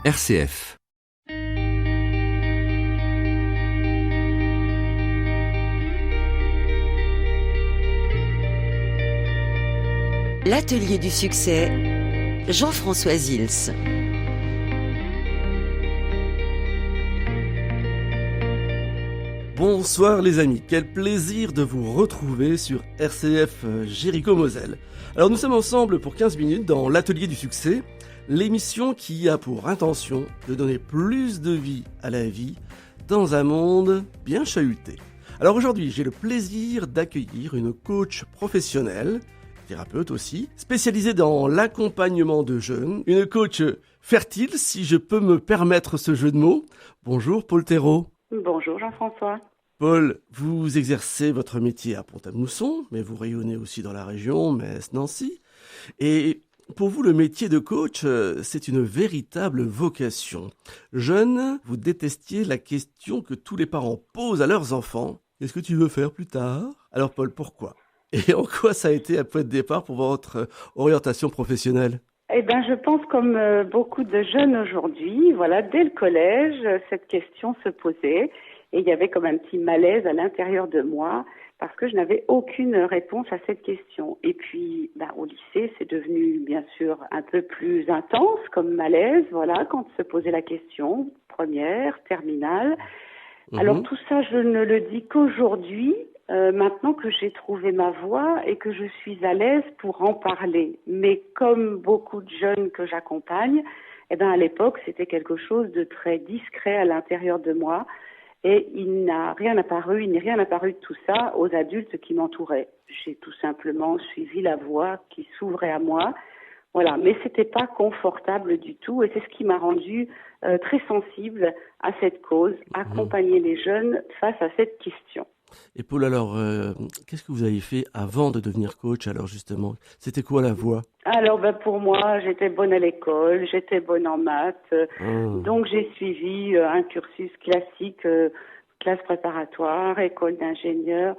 RCF. L'atelier du succès, Jean-François Zils. Bonsoir les amis, quel plaisir de vous retrouver sur RCF Jéricho-Moselle. Alors nous sommes ensemble pour 15 minutes dans l'atelier du succès, l'émission qui a pour intention de donner plus de vie à la vie dans un monde bien chahuté. Alors aujourd'hui, j'ai le plaisir d'accueillir une coach professionnelle, thérapeute aussi, spécialisée dans l'accompagnement de jeunes, une coach fertile si je peux me permettre ce jeu de mots. Bonjour Paul Thérault. Bonjour Jean-François. Paul, vous exercez votre métier à Pont-à-Mousson, mais vous rayonnez aussi dans la région, Metz, Nancy. Et pour vous, le métier de coach, c'est une véritable vocation. Jeune, vous détestiez la question que tous les parents posent à leurs enfants. Qu'est-ce que tu veux faire plus tard ? Alors Paul, pourquoi ? Et en quoi ça a été un point de départ pour votre orientation professionnelle ? Je pense comme beaucoup de jeunes aujourd'hui, dès le collège, cette question se posait et il y avait comme un petit malaise à l'intérieur de moi parce que je n'avais aucune réponse à cette question. Et puis, au lycée, c'est devenu bien sûr un peu plus intense comme malaise, quand se posait la question, première, terminale. Alors tout ça, je ne le dis qu'aujourd'hui, maintenant que j'ai trouvé ma voie et que je suis à l'aise pour en parler. Mais comme beaucoup de jeunes que j'accompagne, à l'époque, c'était quelque chose de très discret à l'intérieur de moi. Et il n'est rien apparu de tout ça aux adultes qui m'entouraient. J'ai tout simplement suivi la voie qui s'ouvrait à moi. Voilà, mais c'était pas confortable du tout et c'est ce qui m'a rendue très sensible à cette cause, accompagner les jeunes face à cette question. Et Paul, alors, qu'est-ce que vous avez fait avant de devenir coach, alors justement ? C'était quoi la voie ? Alors, pour moi, j'étais bonne à l'école, j'étais bonne en maths, donc j'ai suivi un cursus classique, classe préparatoire, école d'ingénieur.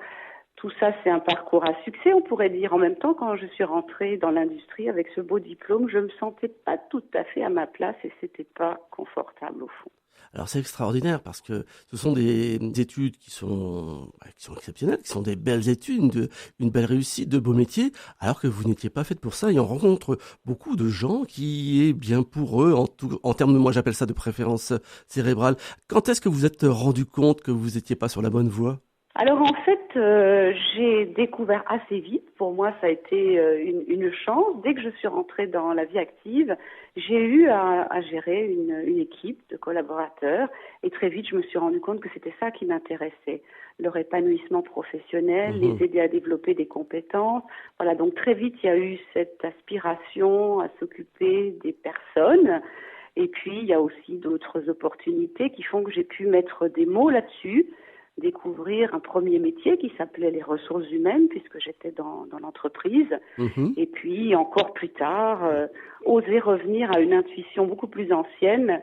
Tout ça, c'est un parcours à succès, on pourrait dire. En même temps, quand je suis rentrée dans l'industrie avec ce beau diplôme, je me sentais pas tout à fait à ma place et c'était pas confortable au fond. Alors c'est extraordinaire parce que ce sont des études qui sont exceptionnelles, qui sont des belles études, une belle réussite, de beaux métiers, alors que vous n'étiez pas faite pour ça. Et on rencontre beaucoup de gens qui est bien pour eux, en termes de, moi j'appelle ça de préférence cérébrale. Quand est-ce que vous êtes rendu compte que vous n'étiez pas sur la bonne voie ? Alors en fait, j'ai découvert assez vite, pour moi ça a été une chance, dès que je suis rentrée dans la vie active, j'ai eu à gérer une équipe de collaborateurs et très vite je me suis rendu compte que c'était ça qui m'intéressait, leur épanouissement professionnel, les aider à développer des compétences. Voilà, donc très vite il y a eu cette aspiration à s'occuper des personnes. Et puis il y a aussi d'autres opportunités qui font que j'ai pu mettre des mots là-dessus, découvrir un premier métier qui s'appelait les ressources humaines puisque j'étais dans l'entreprise et puis encore plus tard oser revenir à une intuition beaucoup plus ancienne.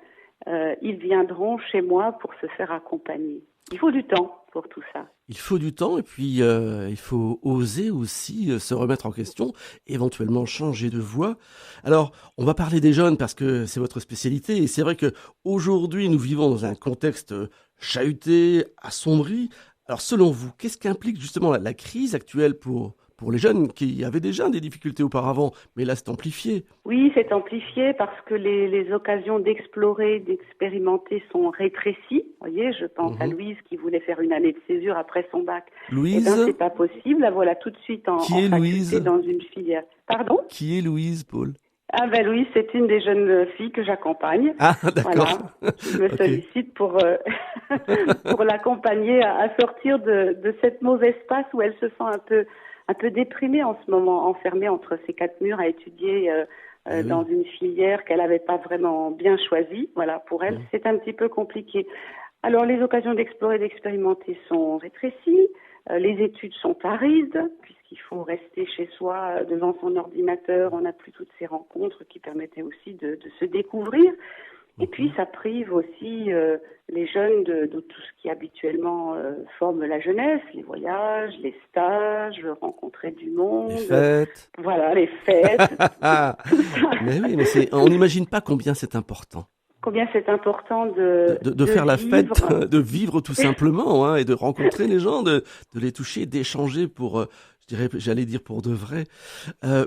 Ils viendront chez moi pour se faire accompagner. Il faut du temps pour tout ça. Il faut du temps et puis il faut oser aussi se remettre en question, éventuellement changer de voie. Alors, on va parler des jeunes parce que c'est votre spécialité et c'est vrai que aujourd'hui nous vivons dans un contexte chahuté, assombri. Alors, selon vous, qu'est-ce qu'implique justement la crise actuelle pour les jeunes qui avaient déjà des difficultés auparavant, mais là c'est amplifié. Oui, c'est amplifié parce que les occasions d'explorer, d'expérimenter sont rétrécies. Vous voyez, je pense à Louise qui voulait faire une année de césure après son bac. Louise, c'est pas possible. La voilà tout de suite en faculté dans une filière. Pardon ? Qui est Louise, Paul ? Louise, c'est une des jeunes filles que j'accompagne. Ah, d'accord. Voilà. Je me sollicite pour l'accompagner à sortir de cette mauvaise passe où elle se sent un peu déprimée en ce moment, enfermée entre ces quatre murs à étudier dans une filière qu'elle n'avait pas vraiment bien choisie. Voilà, pour elle, c'est un petit peu compliqué. Alors, les occasions d'explorer, d'expérimenter sont rétrécies. Les études sont arides, puisqu'il faut rester chez soi devant son ordinateur. On n'a plus toutes ces rencontres qui permettaient aussi de se découvrir. Et puis, ça prive aussi les jeunes de tout ce qui habituellement forme la jeunesse, les voyages, les stages, rencontrer du monde. Les fêtes. Voilà, les fêtes. Tout ça. Mais oui, mais on n'imagine pas combien c'est important. Combien c'est important de faire la vivre. fête, de vivre tout simplement, hein, et de rencontrer les gens, de les toucher, d'échanger pour, j'allais dire pour de vrai.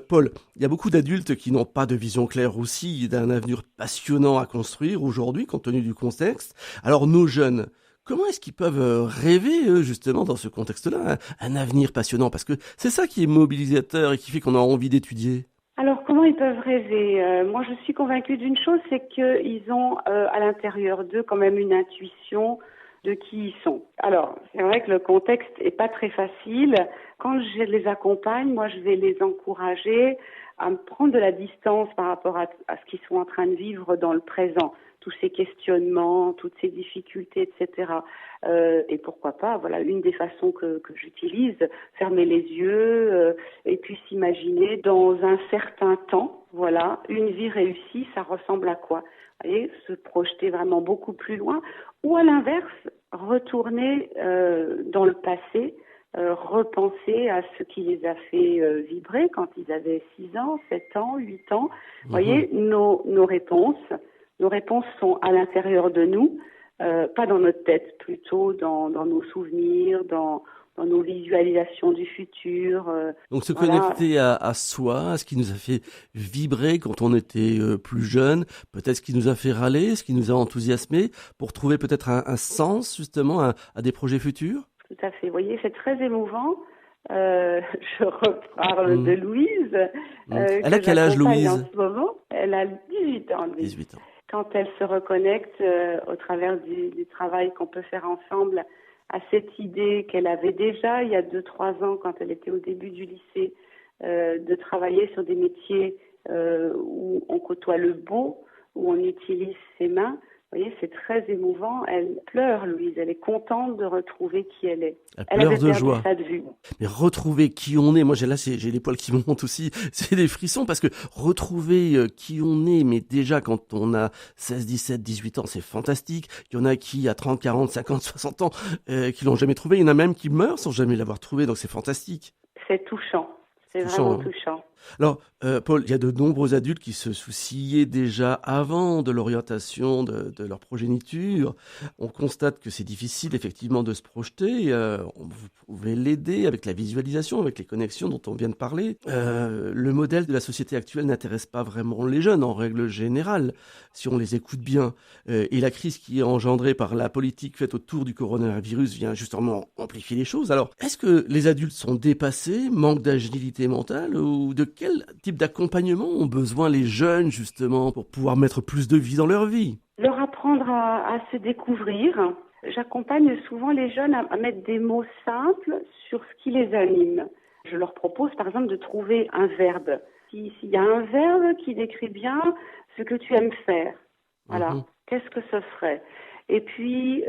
Paul, il y a beaucoup d'adultes qui n'ont pas de vision claire aussi d'un avenir passionnant à construire aujourd'hui, compte tenu du contexte. Alors nos jeunes, comment est-ce qu'ils peuvent rêver, eux, justement, dans ce contexte-là, un avenir passionnant? Parce que c'est ça qui est mobilisateur et qui fait qu'on a envie d'étudier. Alors, comment ils peuvent rêver? Moi, je suis convaincue d'une chose, c'est qu'ils ont à l'intérieur d'eux quand même une intuition de qui ils sont. Alors, c'est vrai que le contexte est pas très facile. Quand je les accompagne, moi, je vais les encourager à me prendre de la distance par rapport à ce qu'ils sont en train de vivre dans le présent. Tous ces questionnements, toutes ces difficultés, etc. Et pourquoi pas, voilà, une des façons que j'utilise, fermer les yeux et puis s'imaginer dans un certain temps, voilà, une vie réussie, ça ressemble à quoi? Vous voyez, se projeter vraiment beaucoup plus loin, ou à l'inverse, retourner dans le passé, repenser à ce qui les a fait vibrer quand ils avaient 6 ans, 7 ans, 8 ans. Vous voyez, nos réponses sont à l'intérieur de nous, pas dans notre tête, plutôt dans nos souvenirs, dans nos visualisations du futur. Donc se Voilà. connecter à soi, à ce qui nous a fait vibrer quand on était plus jeune, peut-être ce qui nous a fait râler, ce qui nous a enthousiasmé, pour trouver peut-être un sens justement à des projets futurs. Tout à fait. Vous voyez, c'est très émouvant. Je reparle de Louise. Elle a Que quel âge, j'accompagne Louise? en ce moment. Elle a 18 ans, Louise. 18 ans. Quand elle se reconnecte au travers du travail qu'on peut faire ensemble à cette idée qu'elle avait déjà il y a 2-3 ans quand elle était au début du lycée, de travailler sur des métiers où on côtoie le beau, où on utilise ses mains. Vous voyez, c'est très émouvant. Elle pleure, Louise. Elle est contente de retrouver qui elle est. Elle pleure avait de perdu joie. ça de vue. Mais retrouver qui on est, moi j'ai les poils qui montent aussi, c'est des frissons parce que retrouver qui on est, mais déjà quand on a 16, 17, 18 ans, c'est fantastique. Il y en a qui à 30, 40, 50, 60 ans qui l'ont jamais trouvé. Il y en a même qui meurent sans jamais l'avoir trouvé, donc c'est fantastique. C'est touchant. C'est Touchant, vraiment hein. touchant. Alors, Paul, il y a de nombreux adultes qui se souciaient déjà avant de l'orientation de leur progéniture. On constate que c'est difficile effectivement de se projeter. Vous pouvez l'aider avec la visualisation, avec les connexions dont on vient de parler. Le modèle de la société actuelle n'intéresse pas vraiment les jeunes en règle générale, si on les écoute bien. Et la crise qui est engendrée par la politique faite autour du coronavirus vient justement amplifier les choses. Alors, est-ce que les adultes sont dépassés, manquent d'agilité mentale, ou de quel type d'accompagnement ont besoin les jeunes justement pour pouvoir mettre plus de vie dans leur vie? Leur apprendre à se découvrir. J'accompagne souvent les jeunes à mettre des mots simples sur ce qui les anime. Je leur propose par exemple de trouver un verbe. S'il y a un verbe qui décrit bien ce que tu aimes faire, voilà, qu'est-ce que ce serait? Et puis,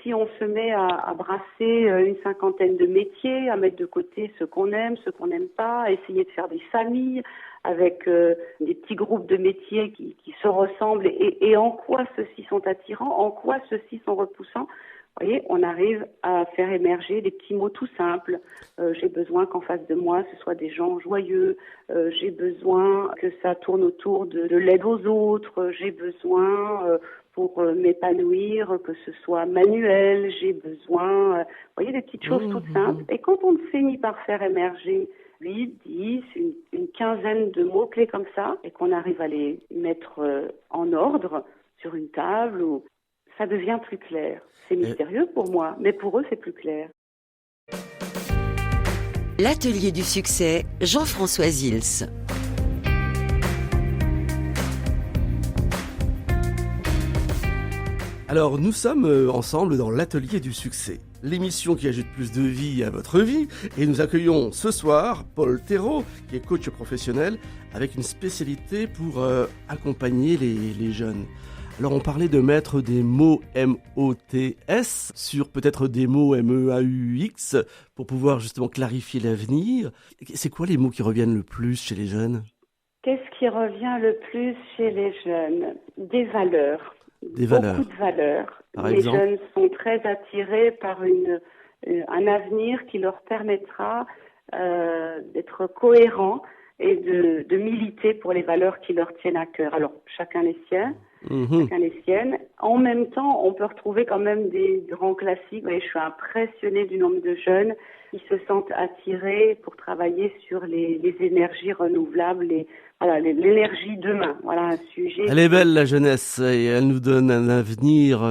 si on se met à brasser une 50aine de métiers, à mettre de côté ce qu'on aime, ce qu'on n'aime pas, à essayer de faire des familles avec des petits groupes de métiers qui se ressemblent et en quoi ceux-ci sont attirants, en quoi ceux-ci sont repoussants. Vous voyez, on arrive à faire émerger des petits mots tout simples. J'ai besoin qu'en face de moi, ce soit des gens joyeux. J'ai besoin que ça tourne autour de l'aide aux autres. J'ai besoin... pour m'épanouir, que ce soit manuel, j'ai besoin, vous voyez, des petites choses toutes simples. Et quand on finit par faire émerger 8, 10, une quinzaine de mots-clés comme ça, et qu'on arrive à les mettre en ordre sur une table, ça devient plus clair. C'est mystérieux pour moi, mais pour eux, c'est plus clair. L'atelier du succès, Jean-François Zils. Alors, nous sommes ensemble dans l'Atelier du Succès, l'émission qui ajoute plus de vie à votre vie. Et nous accueillons ce soir Paul Thérault, qui est coach professionnel, avec une spécialité pour accompagner les jeunes. Alors, on parlait de mettre des mots M-O-T-S sur peut-être des mots M-E-A-U-X pour pouvoir justement clarifier l'avenir. C'est quoi les mots qui reviennent le plus chez les jeunes? Qu'est-ce qui revient le plus chez les jeunes? Des valeurs. Des valeurs. Beaucoup de valeurs. Par les exemple jeunes sont très attirés par un avenir qui leur permettra d'être cohérents et de militer pour les valeurs qui leur tiennent à cœur. Alors, chacun les siennes. Chacun les siennes. En même temps, on peut retrouver quand même des grands classiques. Vous voyez, je suis impressionnée du nombre de jeunes qui se sentent attirés pour travailler sur les énergies renouvelables, l'énergie demain. Voilà un sujet. Elle est belle, la jeunesse, et elle nous donne un avenir,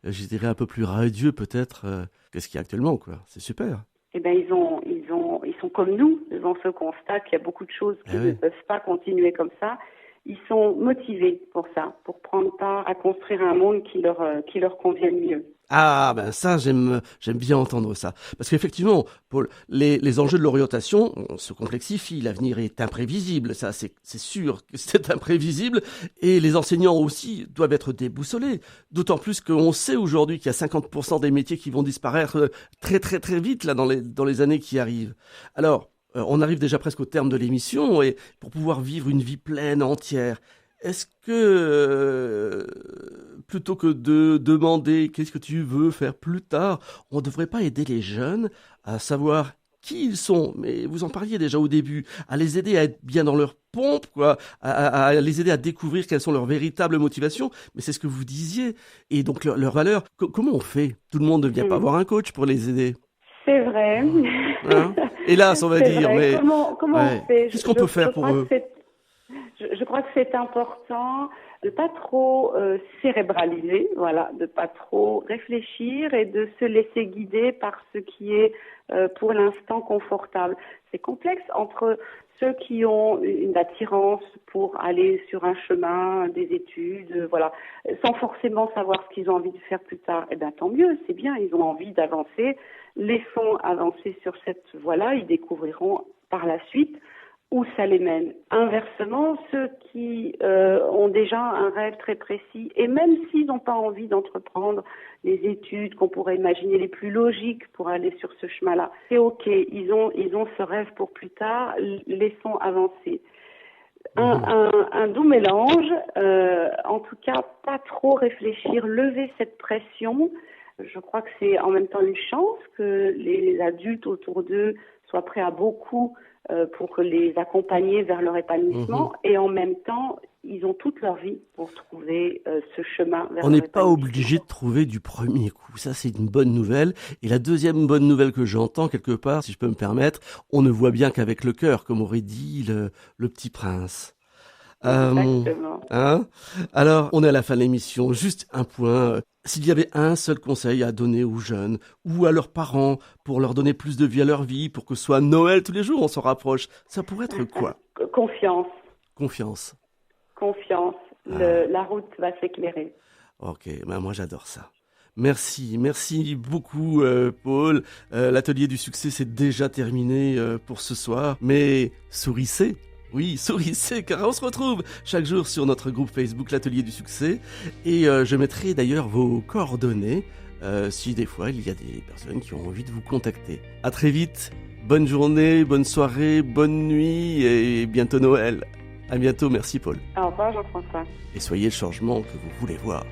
je dirais un peu plus radieux peut-être que ce qu'il y a actuellement, quoi. C'est super. Eh ben, ils sont comme nous devant ce constat qu'il y a beaucoup de choses qui ne peuvent pas continuer comme ça. Ils sont motivés pour ça, pour prendre part à construire un monde qui leur convienne mieux. Ah, ben ça, j'aime bien entendre ça. Parce qu'effectivement, Paul, les enjeux de l'orientation se complexifient, l'avenir est imprévisible, ça c'est sûr que c'est imprévisible, et les enseignants aussi doivent être déboussolés. D'autant plus qu'on sait aujourd'hui qu'il y a 50% des métiers qui vont disparaître très très très vite là dans les années qui arrivent. Alors, on arrive déjà presque au terme de l'émission, et pour pouvoir vivre une vie pleine, entière, est-ce que, plutôt que de demander qu'est-ce que tu veux faire plus tard, on ne devrait pas aider les jeunes à savoir qui ils sont? Mais vous en parliez déjà au début, à les aider à être bien dans leur pompe, quoi, à les aider à découvrir quelles sont leurs véritables motivations. Mais c'est ce que vous disiez, et donc leurs valeurs. Comment on fait? Tout le monde ne vient pas voir un coach pour les aider. C'est vrai. Hein? Hélas, on va dire. Vrai. Mais comment on fait? Qu'est-ce qu'on peut faire pour eux? Je crois que c'est important de pas trop cérébraliser, voilà, de pas trop réfléchir et de se laisser guider par ce qui est pour l'instant confortable. C'est complexe entre ceux qui ont une attirance pour aller sur un chemin, des études, voilà, sans forcément savoir ce qu'ils ont envie de faire plus tard. Eh bien, tant mieux, c'est bien, ils ont envie d'avancer. Laissons avancer sur cette voie-là, ils découvriront par la suite où ça les mène. Inversement, ceux qui ont déjà un rêve très précis, et même s'ils n'ont pas envie d'entreprendre les études qu'on pourrait imaginer les plus logiques pour aller sur ce chemin-là, c'est ok, ils ont ce rêve pour plus tard, laissons avancer. Un doux mélange, en tout cas pas trop réfléchir, lever cette pression. Je crois que c'est en même temps une chance que les adultes autour d'eux soient prêts à beaucoup pour les accompagner vers leur épanouissement, et en même temps, ils ont toute leur vie pour trouver ce chemin vers leur épanouissement. On n'est pas obligé de trouver du premier coup, ça c'est une bonne nouvelle. Et la deuxième bonne nouvelle que j'entends quelque part, si je peux me permettre, on ne voit bien qu'avec le cœur, comme aurait dit le petit prince. Exactement. Alors, on est à la fin de l'émission. Juste un point. S'il y avait un seul conseil à donner aux jeunes ou à leurs parents pour leur donner plus de vie à leur vie, pour que ce soit Noël tous les jours, on s'en rapproche, ça pourrait être quoi? Confiance. Confiance. La route va s'éclairer. Ok, ben moi j'adore ça. Merci beaucoup Paul. L'atelier du succès c'est déjà terminé pour ce soir, mais sourissez. Oui, sourissez, car on se retrouve chaque jour sur notre groupe Facebook, l'Atelier du Succès. Et je mettrai d'ailleurs vos coordonnées si des fois il y a des personnes qui ont envie de vous contacter. À très vite, bonne journée, bonne soirée, bonne nuit et bientôt Noël. À bientôt, merci Paul. Au revoir Jean-François. Et soyez le changement que vous voulez voir.